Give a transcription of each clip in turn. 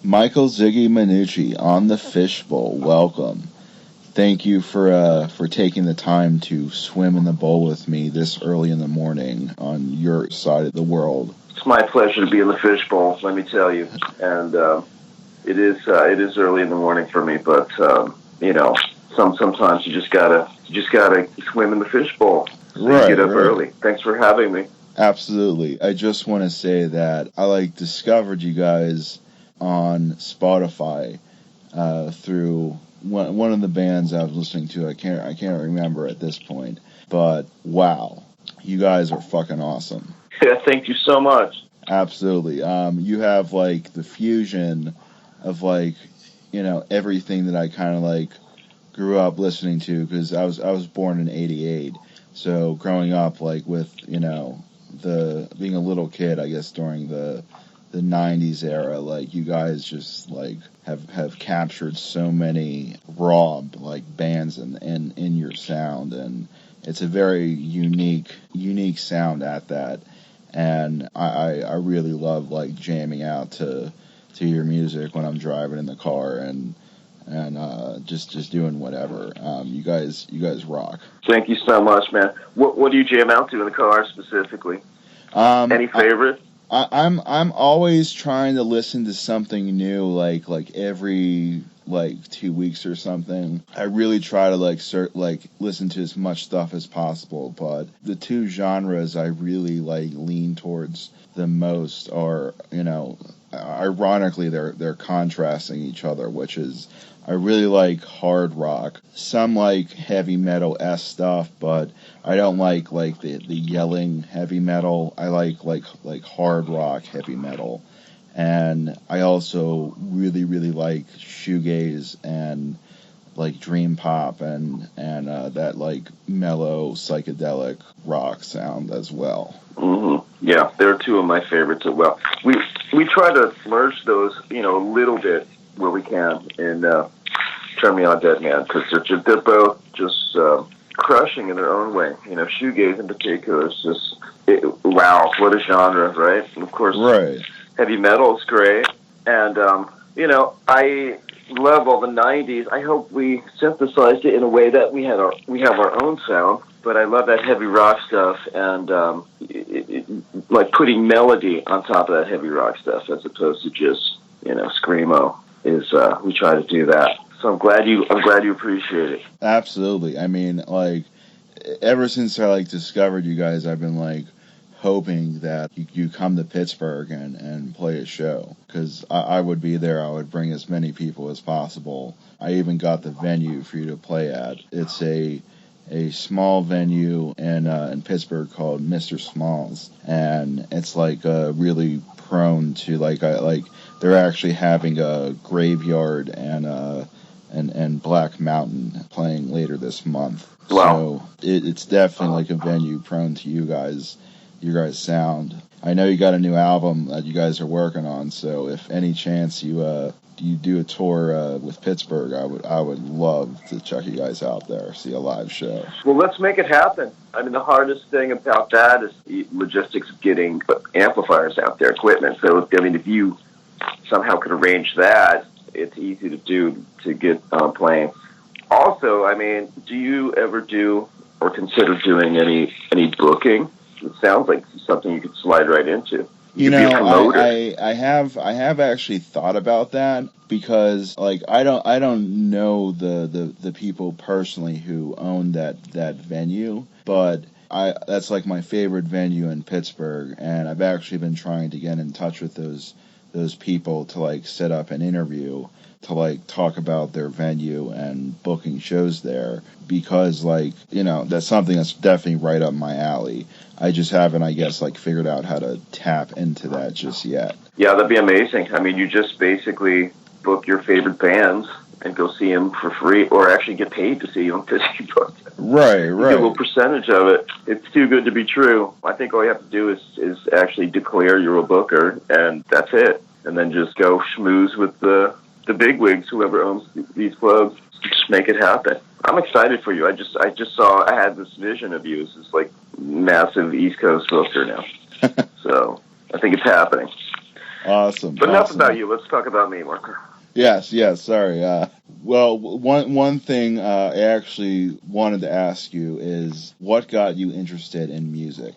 Michael Ziggy Minucci on the Fisch Bowl. Welcome. Thank you for taking the time to swim in the bowl with me this early in the morning on your side of the world. It's my pleasure to be in the Fisch Bowl, let me tell you. And it is early in the morning for me, but sometimes you just gotta swim in the Fisch Bowl. So right, you get up early. Thanks for having me. Absolutely. I just want to say that I discovered you guys on Spotify through one of the bands I was listening to. I can't remember at this point, but wow, you guys are fucking awesome. Yeah, thank you so much. Absolutely. You have the fusion of everything that I kind of grew up listening to, because I was born in '88, so growing up with the being a little kid, I guess during the '90s era, you guys just have captured so many raw bands in your sound, and it's a very unique sound at that, and I really love jamming out to your music when I'm driving in the car and just doing whatever. You guys rock. Thank you so much, man. What do you jam out to in the car specifically? Any favorite? I'm always trying to listen to something new, every 2 weeks or something. I really try to listen to as much stuff as possible, but the two genres I really lean towards the most are, ironically they're contrasting each other, which is I really like hard rock. Some like heavy metal-esque stuff, but I don't like the yelling heavy metal. I like hard rock heavy metal. And I also really like shoegaze and dream pop and that mellow psychedelic rock sound as well. Mm-hmm. Yeah, they're two of my favorites as well. We try to merge those, a little bit where we can in Turn Me On Dead Man, because they're both just crushing in their own way. Shoegaze in particular is just wow, what a genre, right? And of course, right. Heavy metal is great, and I love all the '90s. I hope we synthesized it in a way that we have our own sound. But I love that heavy rock stuff, and putting melody on top of that heavy rock stuff as opposed to just screamo is we try to do that. So I'm glad you appreciate it. Absolutely. I mean, ever since I discovered you guys, I've been hoping that you come to Pittsburgh and play a show, because I would be there. I would bring as many people as possible. I even got the venue for you to play at. It's a small venue in Pittsburgh called Mr. Smalls, and it's really prone to they're actually having a Graveyard and Black Mountain playing later this month. Wow. So it's definitely a venue prone to you guys sound. I know you got a new album that you guys are working on, so if any chance you do a tour with Pittsburgh, I would love to check you guys out there, see a live show. Well, let's make it happen. I mean, the hardest thing about that is the logistics of getting amplifiers out there, equipment. So, I mean, if you somehow could arrange that, it's easy to do to get playing. Also, I mean, do you ever do or consider doing any booking? It sounds like something you could slide right into. I have actually thought about that, because I don't know the people personally who own that venue, but that's my favorite venue in Pittsburgh, and I've actually been trying to get in touch with those people to set up an interview to talk about their venue and booking shows there, because that's something that's definitely right up my alley. I just haven't, I guess, figured out how to tap into that just yet. Yeah, that'd be amazing. I mean, you just basically book your favorite bands and go see them for free, or actually get paid to see them because you booked them. Right. You get a little percentage of it. It's too good to be true. I think all you have to do is actually declare you're a booker, and that's it. And then just go schmooze with the bigwigs, whoever owns these clubs. Just make it happen. I'm excited for you. I had this vision of you as this massive East Coast booker now. So I think it's happening. Awesome. But enough Awesome. about you. Let's talk about me, Mark. Yes, yes, sorry. Well, one thing I actually wanted to ask you is what got you interested in music?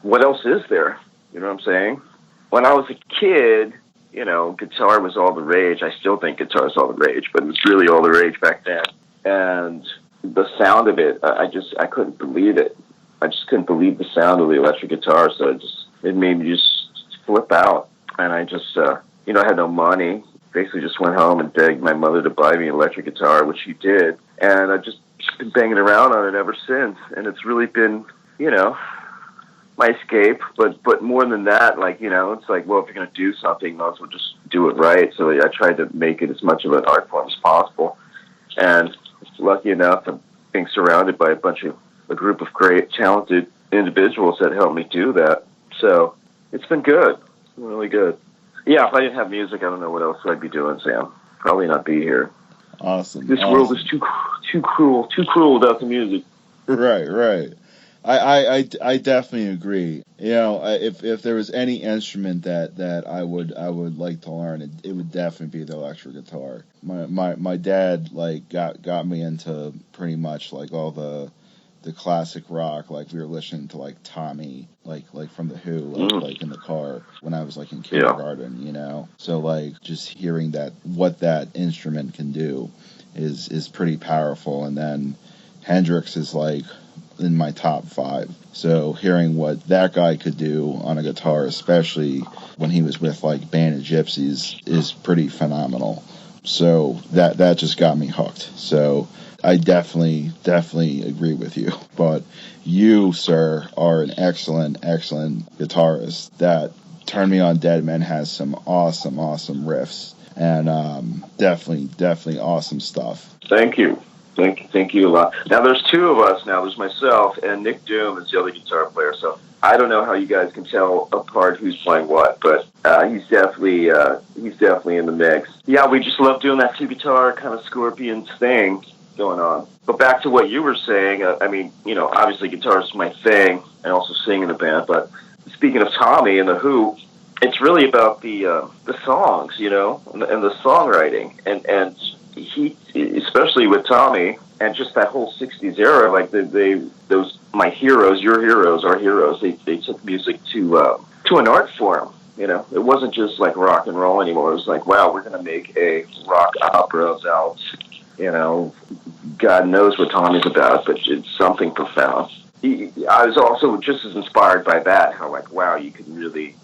What else is there? You know what I'm saying? When I was a kid, guitar was all the rage. I still think guitar is all the rage, but it was really all the rage back then. And the sound of it, I couldn't believe it. I just couldn't believe the sound of the electric guitar, so it made me just flip out. And I just, I had no money. Basically just went home and begged my mother to buy me an electric guitar, which she did. And I've just been banging around on it ever since. And it's really been, my escape. But more than that, it's like, well, if you're going to do something, you might as well just do it right. So I tried to make it as much of an art form as possible. And lucky enough, I'm being surrounded by a group of great, talented individuals that helped me do that. So it's been good, really good. Yeah, if I didn't have music, I don't know what else I'd be doing, Sam. Probably not be here. Awesome. This world is too cruel without the music. Right. I definitely agree. If there was any instrument that I would like to learn, it would definitely be the electric guitar. My dad got me into pretty much all the classic rock. We were listening to Tommy, from the Who, in the car when I was in kindergarten, So just hearing what that instrument can do is pretty powerful. And then Hendrix is in my top 5. So hearing what that guy could do on a guitar, especially when he was with Band of Gypsies, is pretty phenomenal. So that just got me hooked. So I definitely agree with you. But you, sir, are an excellent guitarist. That Turn Me On Dead Man has some awesome riffs. And definitely awesome stuff. Thank you. Thank you a lot. Now, there's 2 of us now. There's myself, and Nick Doom is the other guitar player. So I don't know how you guys can tell apart who's playing what, but he's definitely in the mix. Yeah, we just love doing that 2-guitar kind of Scorpions thing going on. But back to what you were saying, obviously guitar is my thing, and also sing in the band. But speaking of Tommy and the Who, it's really about the songs, and the songwriting, and he, especially with Tommy, and just that whole '60s era, those my heroes, your heroes, our heroes, they took music to an art form. It wasn't just rock and roll anymore. It was wow, we're gonna make a rock opera about, God knows what Tommy's about, but it's something profound. I was also just as inspired by that. How wow, you can really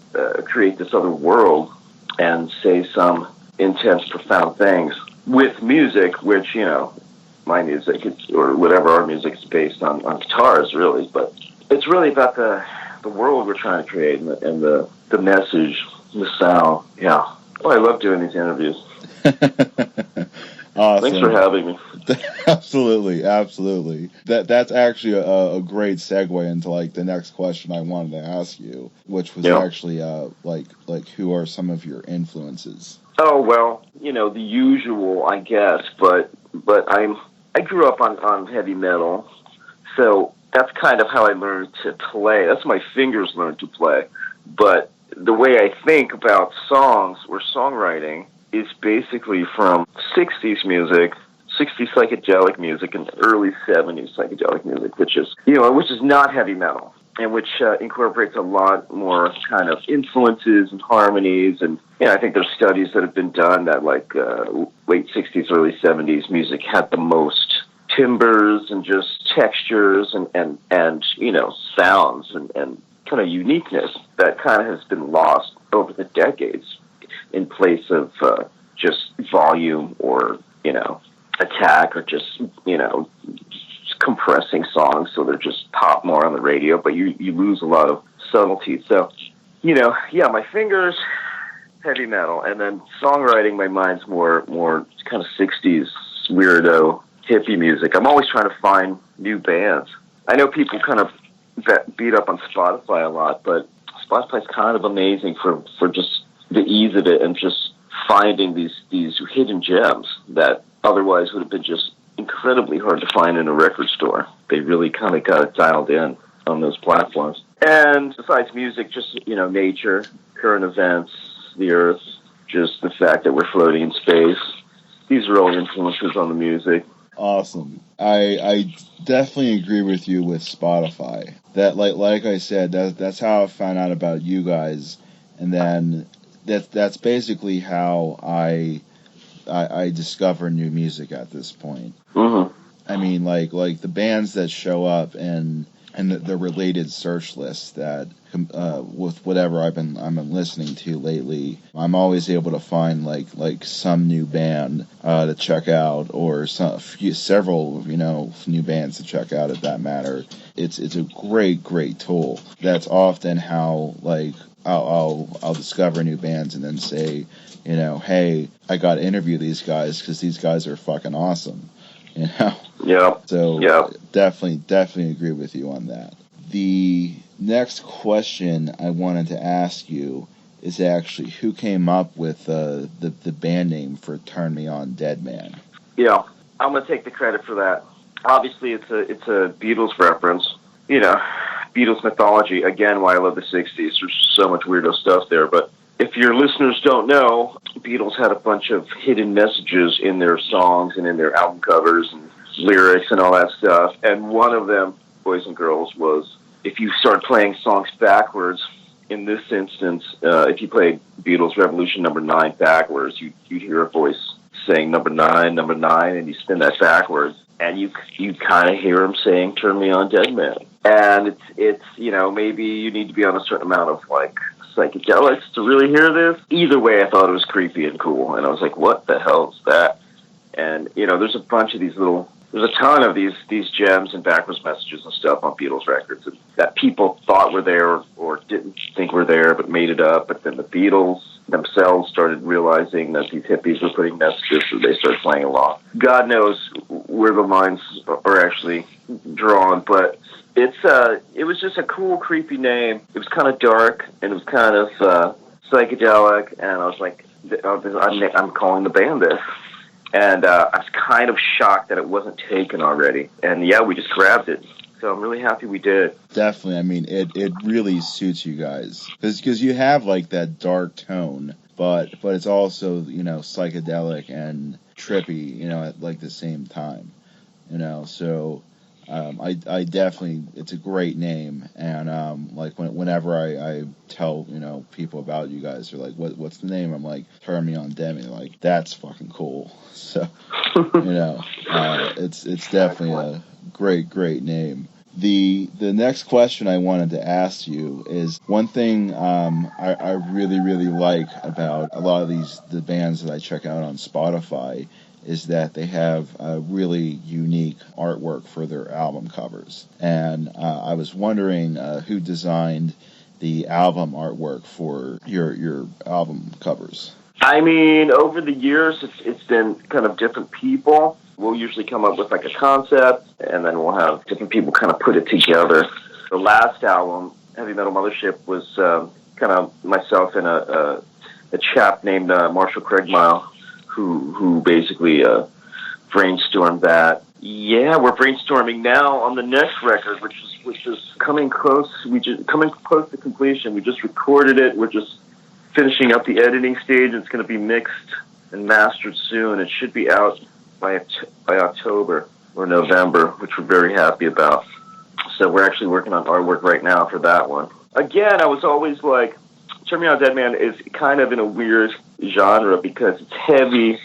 create this other world and say some intense, profound things with music, which, my music, or whatever our music is based on guitars, really. But it's really about the world we're trying to create and the message, the sound. Yeah. Oh, I love doing these interviews. Awesome. Thanks for having me. Absolutely. That's actually a great segue into the next question I wanted to ask you, which was actually who are some of your influences? Oh, well, the usual, I guess, but I grew up on heavy metal, so that's kind of how I learned to play. That's how my fingers learned to play. But the way I think about songs or songwriting is basically from 60s music, 60s psychedelic music, and early 70s psychedelic music, which is not heavy metal, and which incorporates a lot more kind of influences and harmonies. And I think there's studies that have been done that late 60s, early 70s music had the most timbres and just textures and sounds and kind of uniqueness that kind of has been lost over the decades in place of just volume or attack, or just compressing songs so they're just pop more on the radio, but you lose a lot of subtlety. So, my fingers, heavy metal, and then songwriting, my mind's more kind of 60s weirdo hippie music. I'm always trying to find new bands. I know people kind of beat up on Spotify a lot, but Spotify's kind of amazing for just the ease of it and just finding these hidden gems that otherwise would have been just incredibly hard to find in a record store. They really kind of got it dialed in on those platforms. And besides music, just, nature, current events, the earth, just the fact that we're floating in space. These are all influences on the music. Awesome. I definitely agree with you with Spotify. That like I said, that's how I found out about you guys, and then that's basically how I discover new music at this point. Mm-hmm. I mean, like the bands that show up and the related search lists that with whatever I've been listening to lately, I'm always able to find like some new band to check out, or several new bands to check out. At that matter, it's a great tool. That's often how like I'll discover new bands and then say, hey, I got to interview these guys because these guys are fucking awesome. Yeah. So yeah. definitely agree with you on that. The next question I wanted to ask you is actually who came up with the band name for Turn Me On Dead Man? Yeah, I'm gonna take the credit for that. Obviously, it's a Beatles reference. Beatles mythology. Again, why I love the '60s. There's so much weirdo stuff there. But if your listeners don't know, Beatles had a bunch of hidden messages in their songs and in their album covers and lyrics and all that stuff. And one of them, Boys and Girls, was if you start playing songs backwards. In this instance, if you played Beatles Revolution number 9 backwards, you'd hear a voice saying number 9, and you spin that backwards, and you kind of hear him saying "Turn Me On, Dead Man." And it's maybe you need to be on a certain amount of like psychedelics to really hear this. Either way, I thought it was creepy and cool, and I was like, "What the hell is that?" And there's a bunch of there's a ton of these gems and backwards messages and stuff on Beatles records that people thought were there or didn't think were there, but made it up. But then the Beatles themselves started realizing that these hippies were putting messages, so they started playing along. God knows where the lines are actually drawn, but it was just a cool, creepy name. It was kind of dark, and it was kind of psychedelic, and I was like, I'm calling the band this. And I was kind of shocked that it wasn't taken already. And yeah, we just grabbed it. So I'm really happy we did. Definitely. I mean, it really suits you guys. Because you have like that dark tone, but it's also, psychedelic and trippy, at like the same time. So I definitely, it's a great name. And like whenever I tell, people about you guys, they're like, what's the name? I'm like, Turn Me On Dead Man. Like, that's fucking cool. So, it's definitely a great name. The next question I wanted to ask you is one thing I really like about a lot of the bands that I check out on Spotify is that they have a really unique artwork for their album covers. And I was wondering who designed the album artwork for your album covers. I mean, over the years, it's been kind of different people. We'll usually come up with like a concept, and then we'll have different people kind of put it together. The last album, Heavy Metal Mothership, was kind of myself and a chap named Marshall Craigmile, who basically brainstormed that. Yeah, we're brainstorming now on the next record, which is coming close. Coming close to completion. We just recorded it. We're just finishing up the editing stage. It's going to be mixed and mastered soon. It should be out by October or November, which we're very happy about. So we're actually working on artwork right now for that one. Again, I was always like, Turn Me On Dead Man is kind of in a weird genre because it's heavy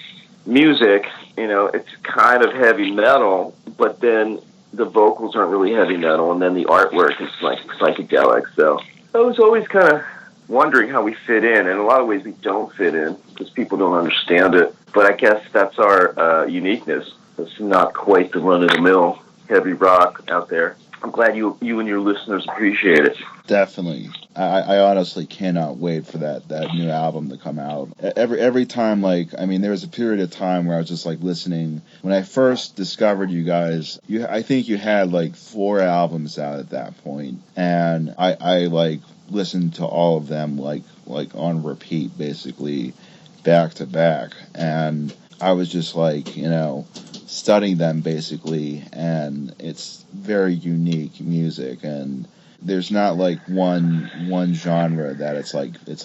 music, it's kind of heavy metal, but then the vocals aren't really heavy metal, and then the artwork is like psychedelic. So I was always kind of wondering how we fit in. In a lot of ways, we don't fit in because people don't understand it. But I guess that's our uniqueness. It's not quite the run-of-the-mill heavy rock out there. I'm glad you and your listeners appreciate it. Definitely. I honestly cannot wait for that new album to come out. Every time, there was a period of time where I was just listening. When I first discovered you guys, I think you had 4 albums out at that point, and I listened to all of them on repeat, basically back to back, and I was just studying them basically, and it's very unique music, and there's not like one genre that it's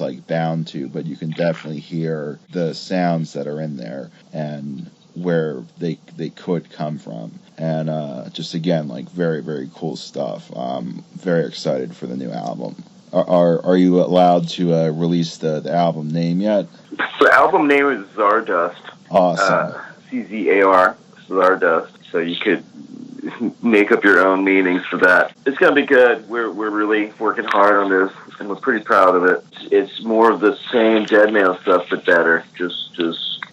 like bound to, but you can definitely hear the sounds that are in there and where they could come from. And just again, like very, very cool stuff. Very excited for the new album. Are you allowed to release the album name yet? The album name is Zardust. Awesome. CZAR, Zardust. So you could make up your own meanings for that. It's gonna be good. We're really working hard on this, and we're pretty proud of it. It's more of the same Deadman stuff, but better. Just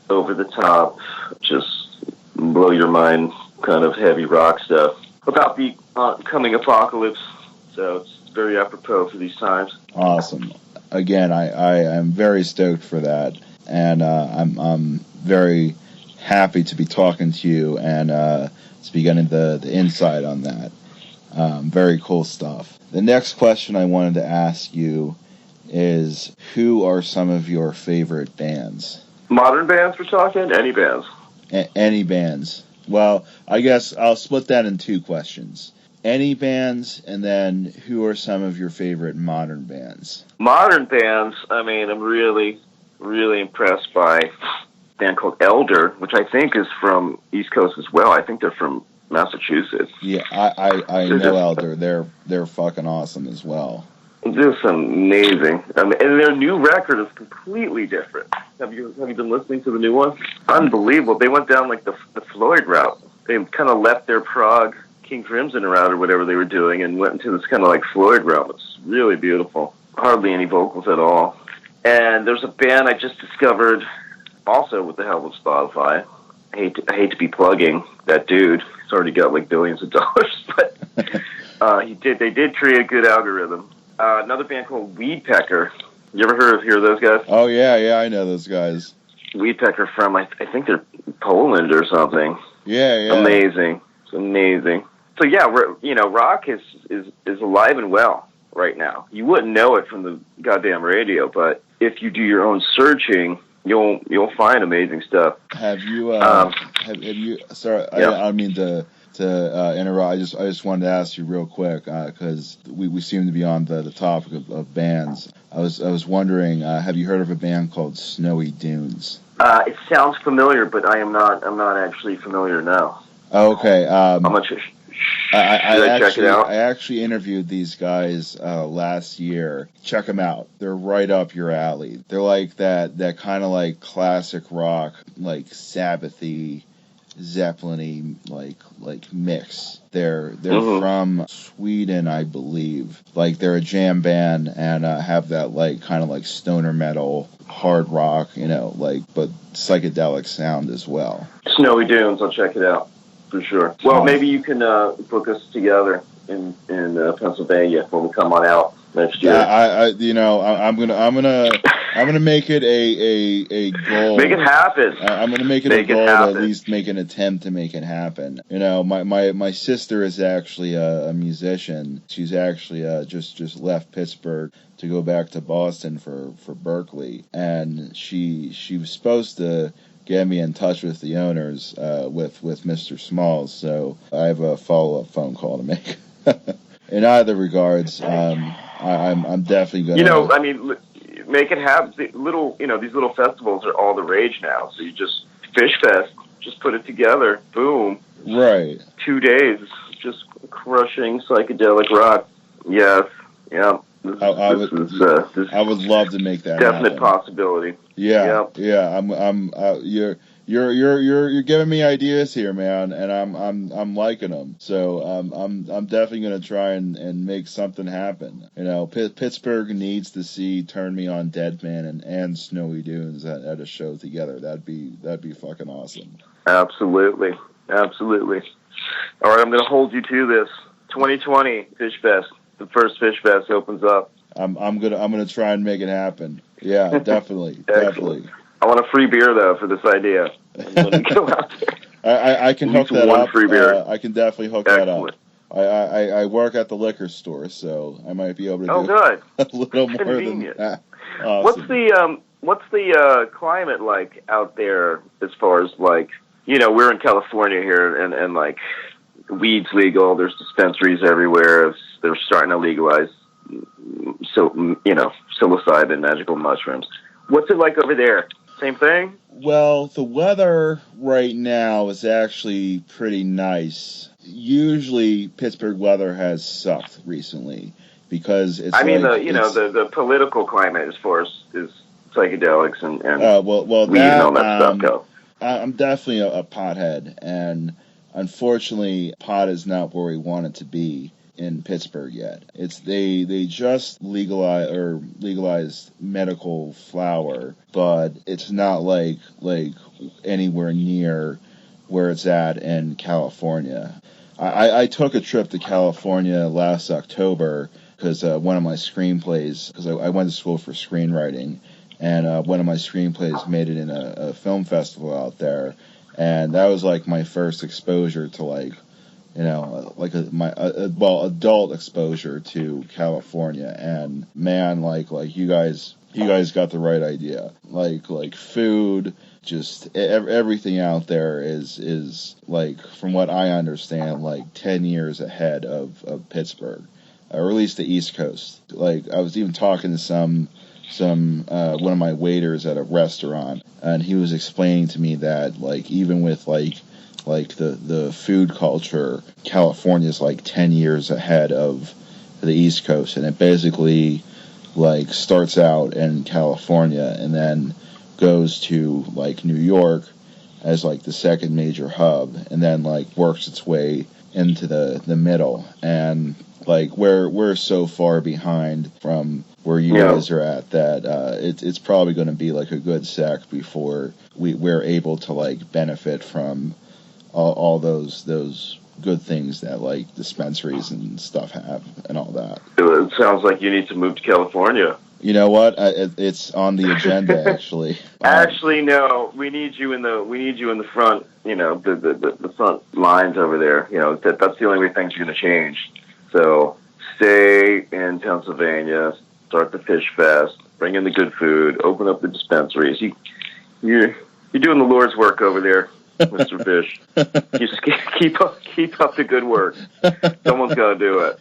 over the top, just blow your mind, kind of heavy rock stuff about the coming apocalypse. So it's very apropos for these times. Awesome. Again, I am very stoked for that, and I'm very happy to be talking to you and to be getting the insight on that. Very cool stuff. The next question I wanted to ask you is, who are some of your favorite bands? Modern bands we're talking? Any bands? Any bands. Well, I guess I'll split that in two questions. Any bands, and then who are some of your favorite modern bands? Modern bands, I mean, I'm really, really impressed by a band called Elder, which I think is from East Coast as well. I think they're from Massachusetts. Yeah, I know Elder. They're fucking awesome as well. Just amazing. I mean, and their new record is completely different. Have you been listening to the new one? Unbelievable. They went down like the Floyd route. They kind of left their prog King Crimson route or whatever they were doing and went into this kind of like Floyd route. It's really beautiful. Hardly any vocals at all. And there's a band I just discovered also with the help of Spotify. I hate to be plugging that dude. He's already got like billions of dollars, but they did create a good algorithm. Another band called Weed Pecker. You ever hear of those guys? Oh yeah, I know those guys. Weed Pecker from I think they're Poland or something. Yeah. Amazing. It's amazing. So yeah, rock is alive and well right now. You wouldn't know it from the goddamn radio, but if you do your own searching, you'll find amazing stuff. Have you have you? Sorry, yeah. I don't mean to interrupt. I just wanted to ask you real quick because we seem to be on the topic of bands. I was wondering, have you heard of a band called Snowy Dunes? It sounds familiar, but I'm not actually familiar now. Okay. I'm not sure. Check it out? I actually interviewed these guys last year. Check them out. They're right up your alley. They're like that kind of like classic rock, like Sabbathy, Zeppelin-y, like mix. They're from Sweden, I believe. Like they're a jam band and have that like kind of like stoner metal, hard rock, but psychedelic sound as well. Snowy Dunes. I'll check it out. For sure. Well, maybe you can book us together in Pennsylvania when we come on out next year. I'm gonna make it a goal. Make it happen. I'm gonna make it a goal to at least make an attempt to make it happen. My sister is actually a musician. She's actually just left Pittsburgh to go back to Boston for Berkeley, and she was supposed to get me in touch with the owners, with Mr. Smalls, so I have a follow-up phone call to make. In either regards, I'm definitely gonna. Make it happen. These little festivals are all the rage now. So you just Fish Fest, just put it together, boom, right. 2 days, just crushing psychedelic rock. Yes, yeah. I would love to make that definite happen. Possibility. Yeah. You're giving me ideas here, man, and I'm liking them. So I'm definitely gonna try and make something happen. Pittsburgh needs to see Turn Me On Deadman and Snowy Dunes at a show together. That'd be fucking awesome. Absolutely. All right, I'm gonna hold you to this. 2020 Fish Fest. The first Fish Fest opens up. I'm gonna try and make it happen. Yeah, definitely. Definitely. I want a free beer though for this idea. When we go out there. I can hook that up. Free beer. I can definitely hook that up. I work at the liquor store, so I might be able to do good. a little more Convenient. than that. Awesome. What's the climate like out there as far as like, we're in California here and like weed's legal. There's dispensaries everywhere. They're starting to legalize, psilocybin, magical mushrooms. What's it like over there? Same thing? Well, the weather right now is actually pretty nice. Usually, Pittsburgh weather has sucked recently because it's. The political climate as far as psychedelics and weed that, and all that stuff go. I'm definitely a pothead, and unfortunately, pot is not where we want it to be in Pittsburgh yet. They just legalized medical flower, but it's not like anywhere near where it's at in California. I took a trip to California last October because one of my screenplays, because I went to school for screenwriting, and one of my screenplays made it in a film festival out there, and that was like my first exposure to adult exposure to California. And man, like you guys got the right idea. Like food, just everything out there is like, from what I understand, like 10 years ahead of Pittsburgh, or at least the East Coast. Like, I was even talking to some one of my waiters at a restaurant, and he was explaining to me that, like, even with like the food culture, California's like 10 years ahead of the East Coast, and it basically like starts out in California and then goes to like New York as like the second major hub, and then like works its way into the middle. And like we're so far behind from where you guys are at that it's probably going to be like a good sec before we're able to like benefit from all those good things that like dispensaries and stuff have and all that. It sounds like you need to move to California. You know what? It's on the agenda actually. Actually, no. We need you in the front. You know, the front lines over there. You know, that's the only way things are going to change. So stay in Pennsylvania. Start the Fish Fest. Bring in the good food. Open up the dispensaries. You're doing the Lord's work over there, Mr. Fish. Just keep up the good work. Someone's got to do it.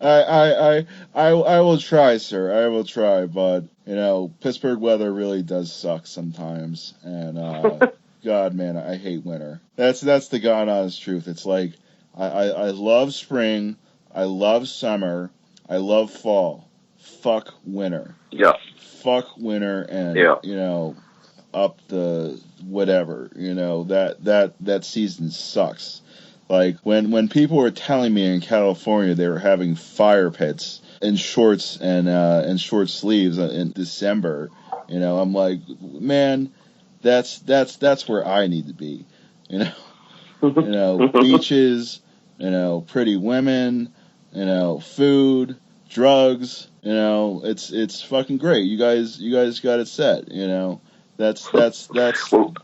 I will try, sir. I will try, but you know, Pittsburgh weather really does suck sometimes, and God, man, I hate winter. That's the God honest truth. It's like I love spring, I love summer, I love fall. Fuck winter. Yeah. Fuck winter, and you know, up the whatever. You know, that season sucks. Like when people were telling me in California they were having fire pits in shorts and short sleeves in December, you know, I'm like, man, that's where I need to be. You know, you know, beaches, you know, pretty women, you know, food, drugs. You know, it's fucking great. You guys got it set. You know, that's. Well,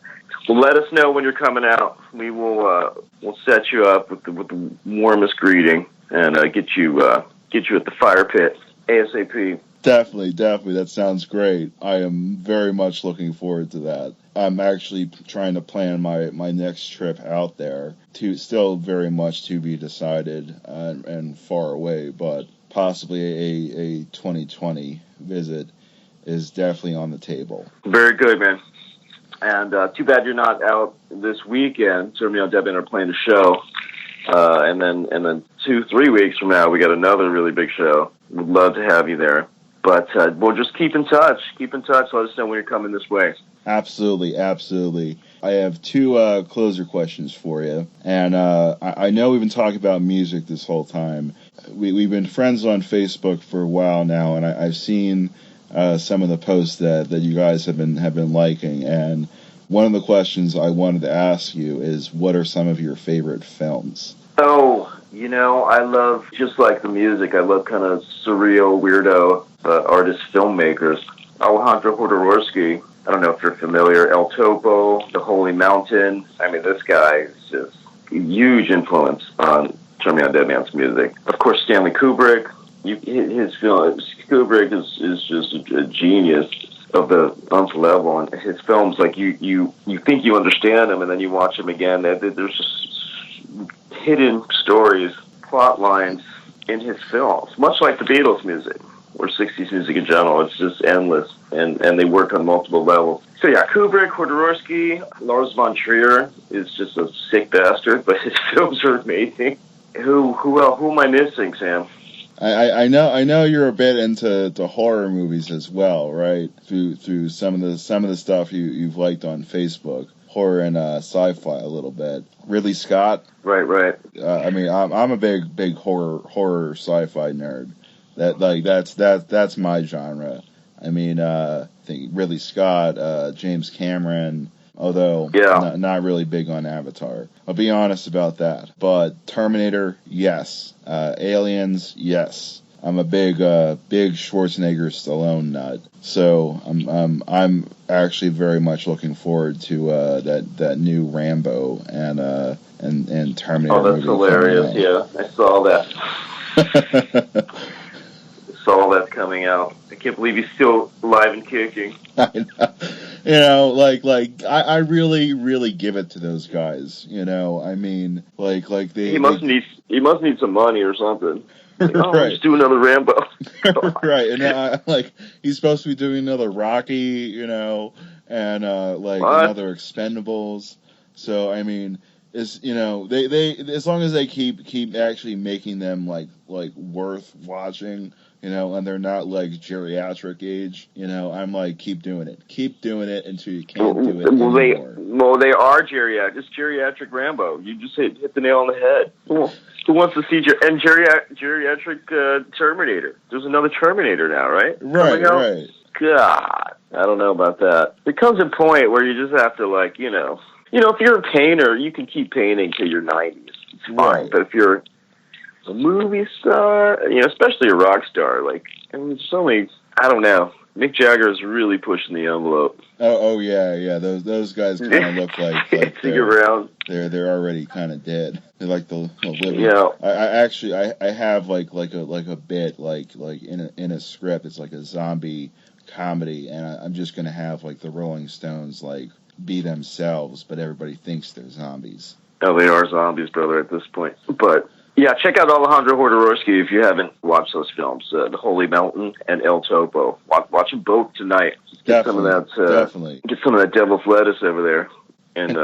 let us know when you're coming out. We will we'll set you up with the warmest greeting and get you at the fire pit ASAP. Definitely. That sounds great. I am very much looking forward to that. I'm actually trying to plan my next trip out there. Still very much to be decided and far away, but possibly a 2020 visit is definitely on the table. Very good, man. And too bad you're not out this weekend. Certainly on Debian are playing a show. And then 2-3 weeks from now, we got another really big show. We'd love to have you there. But we'll just keep in touch. Keep in touch. Let us know when you're coming this way. Absolutely. I have two closer questions for you. And I know we've been talking about music this whole time. We've been friends on Facebook for a while now, and I've seen some of the posts that you guys have been liking. And one of the questions I wanted to ask you is, what are some of your favorite films? Oh, you know, I love, just like the music, I love kind of surreal, weirdo artist filmmakers. Alejandro Jodorowsky, I don't know if you're familiar, El Topo, The Holy Mountain. I mean, this guy is just a huge influence on Turn Me On Dead Man's music. Of course, Stanley Kubrick. His films, Kubrick is just a genius of the nth level, and his films, like you think you understand them, and then you watch them again. There's just hidden stories, plot lines in his films, much like the Beatles music or 60s music in general. It's just endless, and they work on multiple levels. So yeah, Kubrick, Jodorowsky, Lars von Trier is just a sick bastard, but his films are amazing. Who am I missing, Sam? I know you're a bit into horror movies as well, right? Through some of the stuff you've liked on Facebook, horror and sci-fi a little bit. Ridley Scott. Right. I mean, I'm a big horror sci-fi nerd. That's my genre. I mean, I think Ridley Scott, James Cameron. Although not really big on Avatar. I'll be honest about that. But Terminator, yes. Aliens, yes. I'm a big Schwarzenegger Stallone nut. So I'm actually very much looking forward to that new Rambo and Terminator. Oh, that's hilarious! Yeah, I saw that. Saw that coming out. I can't believe he's still alive and kicking. I know. You know, I really give it to those guys. You know, I mean, he must need some money or something. Like, right. Let's do another Rambo. Right, and he's supposed to be doing another Rocky, you know, and another Expendables. So I mean, it's, you know, they as long as they keep actually making them like worth watching. You know, and they're not like geriatric age. You know, I'm like, keep doing it until you can't do it anymore. They are geriatric. It's geriatric Rambo. You just hit the nail on the head. Who wants to see geriatric Terminator? There's another Terminator now, right? Right. God, I don't know about that. There comes a point where you just have to if you're a painter, you can keep painting till your 90s. It's fine. Right. But if you're a movie star, especially a rock star, so many, I don't know. Mick Jagger is really pushing the envelope. Oh yeah. Those guys kind of look like they're already kind of dead. They're like the living. Yeah. I have like a bit like in a script. It's like a zombie comedy, and I'm just gonna have like the Rolling Stones be themselves, but everybody thinks they're zombies. Oh, they are zombies, brother, at this point. But yeah, check out Alejandro Jodorowsky if you haven't watched those films, The Holy Mountain and El Topo. Watch them both tonight. Get some of that devil's lettuce over there, and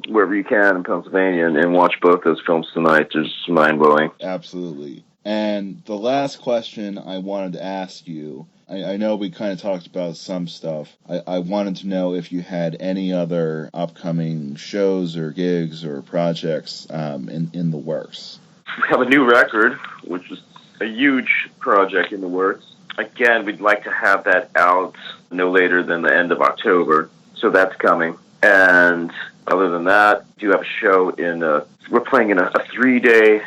wherever you can in Pennsylvania, and watch both those films tonight. They're just mind-blowing. Absolutely. And the last question I wanted to ask you, I know we kind of talked about some stuff. I wanted to know if you had any other upcoming shows or gigs or projects in the works. We have a new record, which is a huge project in the works. Again, we'd like to have that out no later than the end of October, so that's coming. And other than that, we do have a show we're playing in a 3-day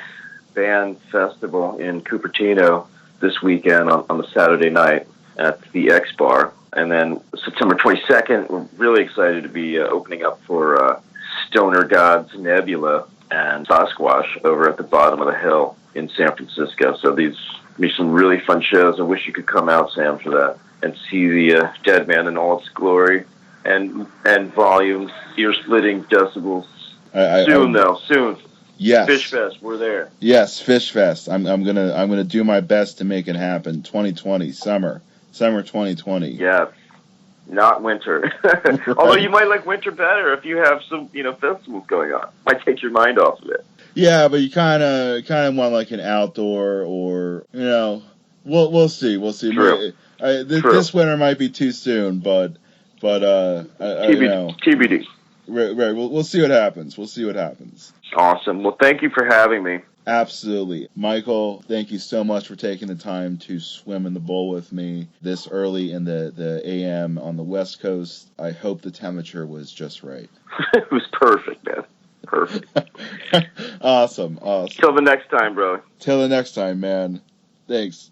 band festival in Cupertino this weekend on the Saturday night at the X Bar. And then September 22nd, we're really excited to be opening up for Stoner Gods Nebula and Sasquatch over at the bottom of the hill in San Francisco. So these will be some really fun shows. I wish you could come out, Sam, for that and see the Dead Man in all its glory and volumes, ear-splitting decibels. Soon. Yes. Fish Fest, we're there. Yes, Fish Fest. I'm gonna do my best to make it happen. 2020 summer 2020. Yeah. Not winter. Right. Although you might like winter better if you have some, festivals going on. Might take your mind off of it. Yeah, but you kind of want like an outdoor or, we'll see. True. This winter might be too soon, but TBD. Right. We'll see what happens. Awesome. Well, thank you for having me. Absolutely. Michael, thank you so much for taking the time to swim in the bowl with me this early in the AM on the West Coast. I hope the temperature was just right. It was perfect, man. Perfect. Awesome. Till the next time, bro. Till the next time, man. Thanks.